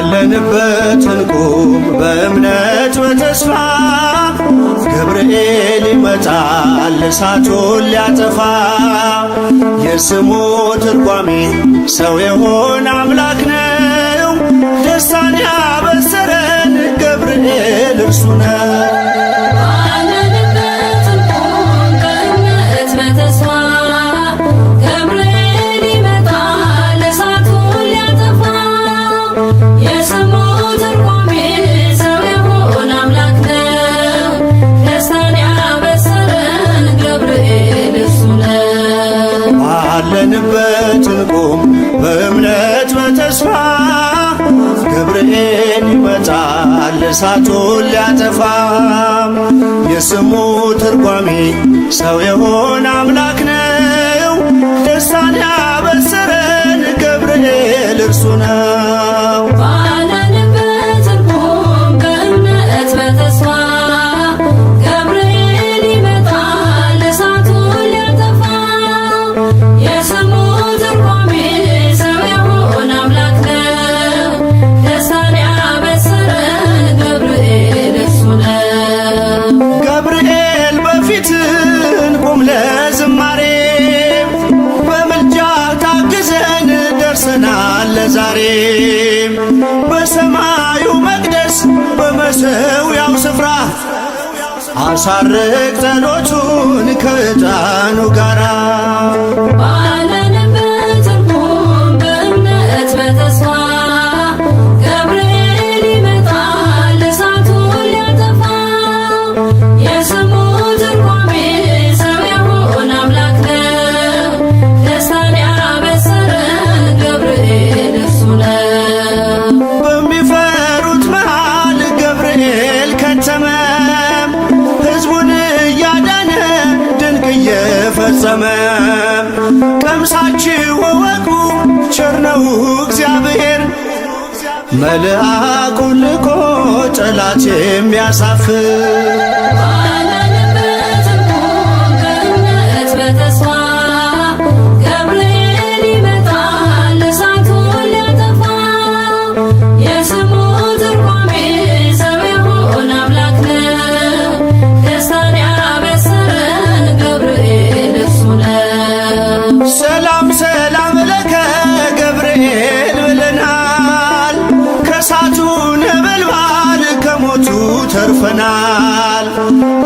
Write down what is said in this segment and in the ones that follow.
ባለንበት እንቁም በእምነት በተስፋ ገብርኤል ይመጣል እሳቱን ሊያጠፋ። የስሙ ትርጓሜ ሰው የሆነ አምላክ ነው። ደስታን ያበሰረን ገብርኤል እርሱ ነው። ባለንበት እንቁም በእምነት በተስፋ ገብርኤል ይመጣል እሳቱን ሊያጠፋ። የስሙ ትርጓሜ ሰው የሆነ አምላክ ነው። ደስታን ያበሰረን ገብርኤል እርሱ ነው። ዛሬ በሰማዩ መቅደስ በመሠዊያው ስፍራ አሳርግ ጸሎቱን ከዕጣኑ ጋራ። ባለንበት እንቁም በእምነት በተስፋ ገብርኤል ይመጣል እሳቱን ሊያጠፋ። የስሙ ትርጓሜ ሰው የሆነ አምላክ ነው። ደስታን ያበሰረን ገብርኤል በሚፈሩት መሃል ገብርኤል ከተመ። ሕዝቡን እያዳነ ድንቅ እየፈጸመ። ቀምሳችሁ እወቁ ቸር ነው እግዚአብሔር፣ መልአኩን ልኮ ጠላት የሚያሳፍር። ሰላም ሰላም ለከ ገብርኤል ብለናል። ከእሳቱ ነበልባል ከሞቱ ተርፈናል።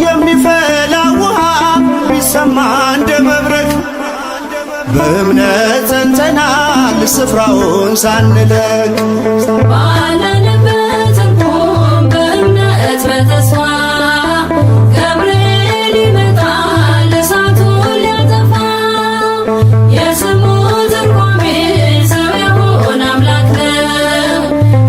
የሚፈላ ውሃ ቢሰማ እንደ መብረቅ በእምነት ጸንተናል ስፍራውን ሳንለቅ። ባለንበት እንቁም በእምነት በተስፋ ገብርኤል ይመጣል እሳቱን ሊያጠፋ። የስሙ ትርጓሜ ሰው የሆነ አምላክ ነው።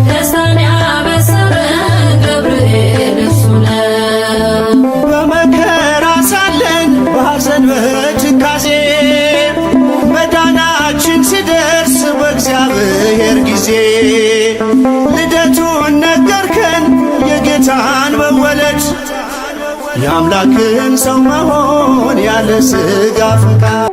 ደስታን ያበሰረን ገብርኤል እርሱ ነው። በመከራ ሳለን በሐዘን በትካዜ መዳናችን ሲደርስ በእግዚአብሔር ጊዜ ልደቱን ነገርከን የጌታን መወለድ፣ የአምላክን ሰው መሆን ያለ ሥጋ ፈቃድ።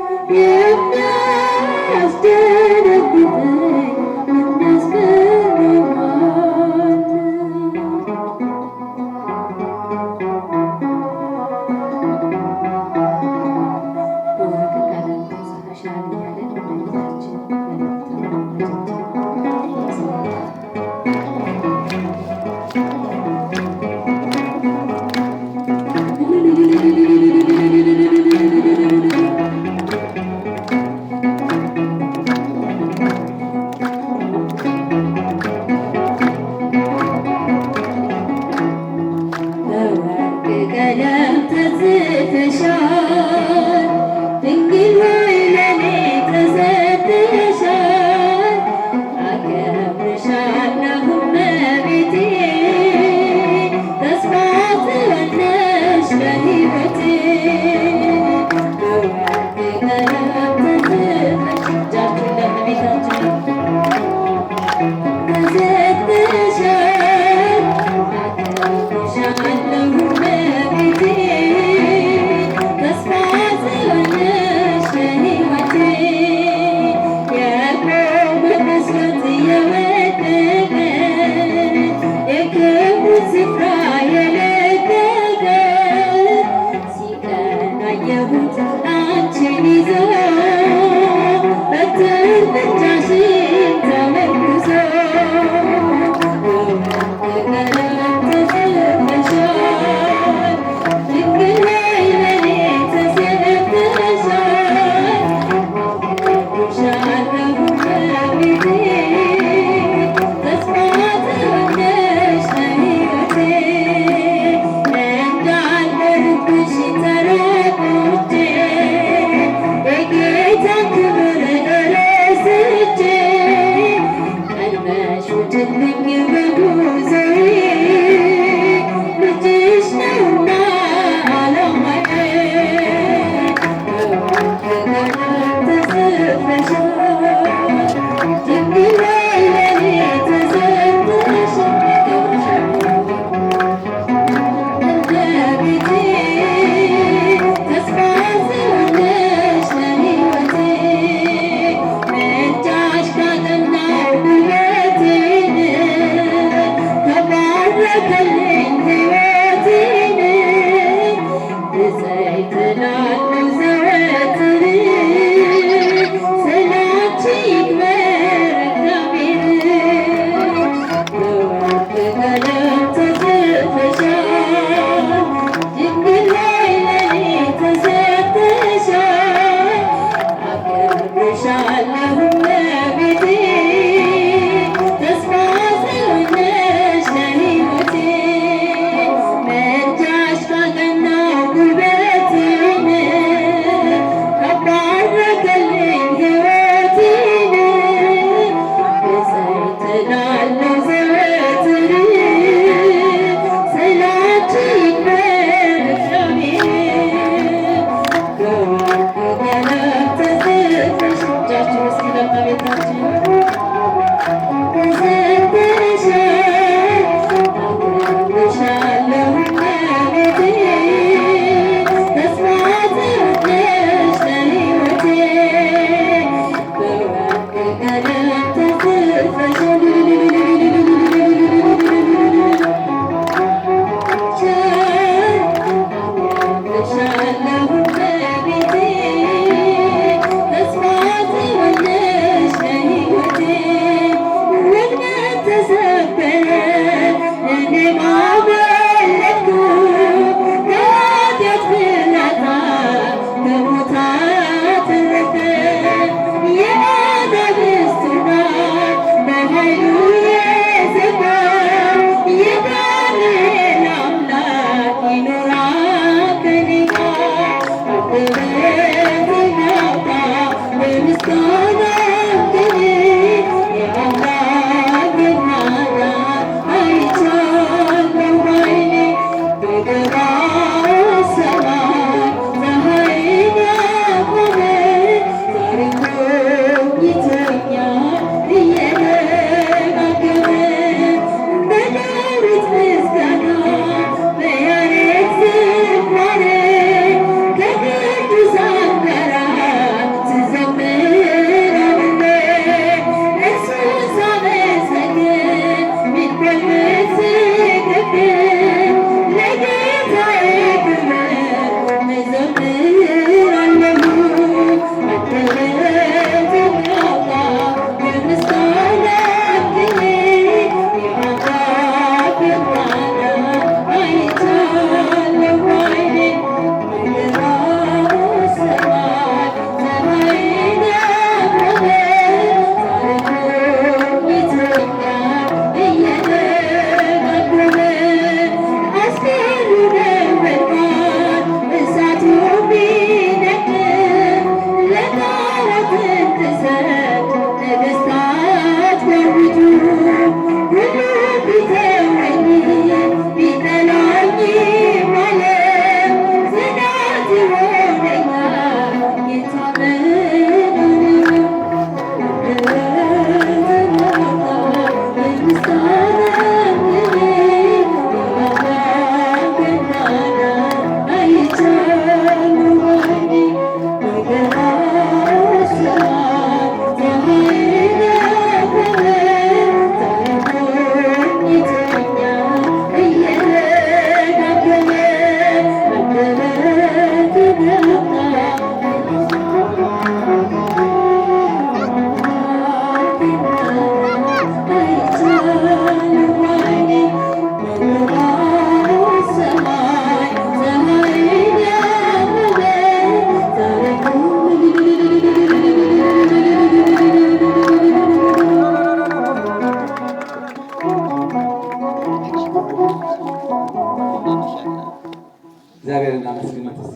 እግዚአብሔር እናመስግኑት እስቲ።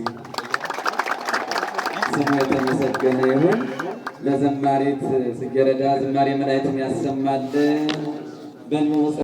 ስሙ የተመሰገነ ይሁን። ለዘማሪት ጽጌረዳ ዝማሬ መላእክትን ያሰማልን።